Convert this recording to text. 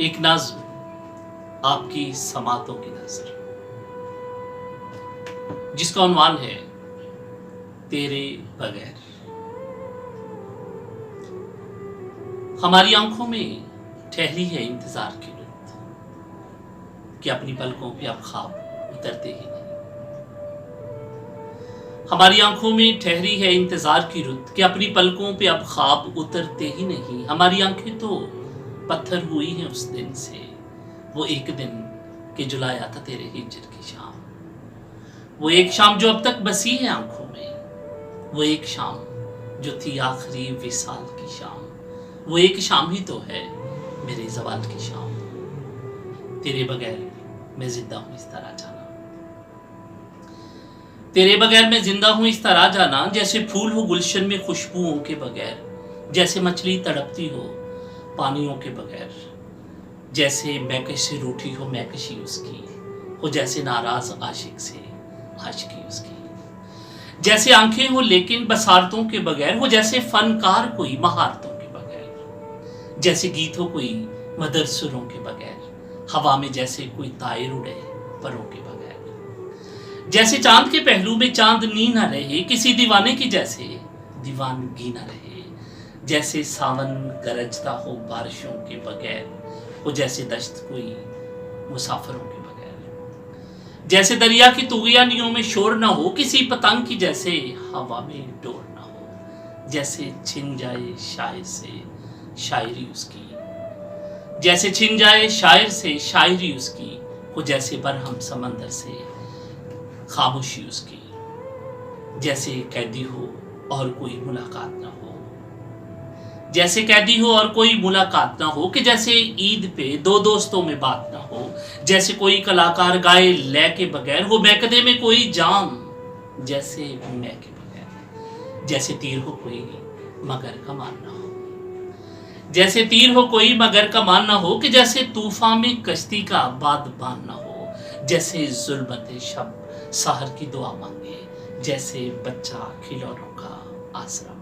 एक नज़्म आपकी समातों की नजर, जिसका उन्वान है तेरे बगैर। हमारी आंखों में ठहरी है इंतजार की रुत कि अपनी पलकों पे अब ख्वाब उतरते ही नहीं। हमारी आंखों में ठहरी है इंतजार की रुत कि अपनी पलकों पे अब ख्वाब उतरते ही नहीं। हमारी आंखें तो पत्थर हुई हैं उस दिन से, वो एक दिन के जुलाया था तेरे हिज्र की शाम। वो एक शाम जो अब तक बसी है आंखों में, वो एक शाम जो थी आखिरी विसाल की शाम। वो एक शाम ही तो है मेरे ज़वाल की शाम। तेरे बगैर मैं जिंदा हूं इस तरह जाना, तेरे बगैर मैं जिंदा हूं इस तरह जाना। जैसे फूल हो गुलशन में खुशबुओं के बगैर, जैसे मछली तड़पती हो पानियों के बगैर, जैसे मैकश से रूठी हो मैकशी उसकी हो, जैसे नाराज आशिक से आशिकी उसकी। जैसे आंखें हो लेकिन बसारतों के बगैर हो, जैसे फनकार कोई महारतों के बगैर, जैसे गीत हो कोई मधुर सुरों के बगैर, हवा में जैसे कोई तायर उड़े परों के बगैर, जैसे चांद के पहलू में चांदनी न रहे, किसी दीवाने की जैसे दीवानगी न रहे, जैसे सावन गरजता हो बारिशों के बगैर हो, जैसे दश्त कोई मुसाफिरों के बगैर, जैसे दरिया की तुगयानियों में शोर ना हो, किसी पतंग की जैसे हवा में डोर ना हो, जैसे छिन जाए शायर से शायरी उसकी, जैसे छिन जाए शायर से शायरी उसकी हो, जैसे बरहम समंदर से खामोशी उसकी, जैसे कैदी हो और कोई मुलाकात ना हो, जैसे कैदी हो और कोई मुलाकात ना हो, कि जैसे ईद पे दो दोस्तों में बात ना हो, जैसे कोई कलाकार गाए लय के बगैर हो, महकदे में कोई जाम जैसे मैं के बगैर, जैसे तीर हो कोई मगर कमान ना हो, जैसे तीर हो कोई मगर कमान ना हो, कि जैसे तूफान में कश्ती का बादबान ना हो, जैसे जुल्मत शब सहर की दुआ मांगे, जैसे बच्चा खिलौनों का आसरा।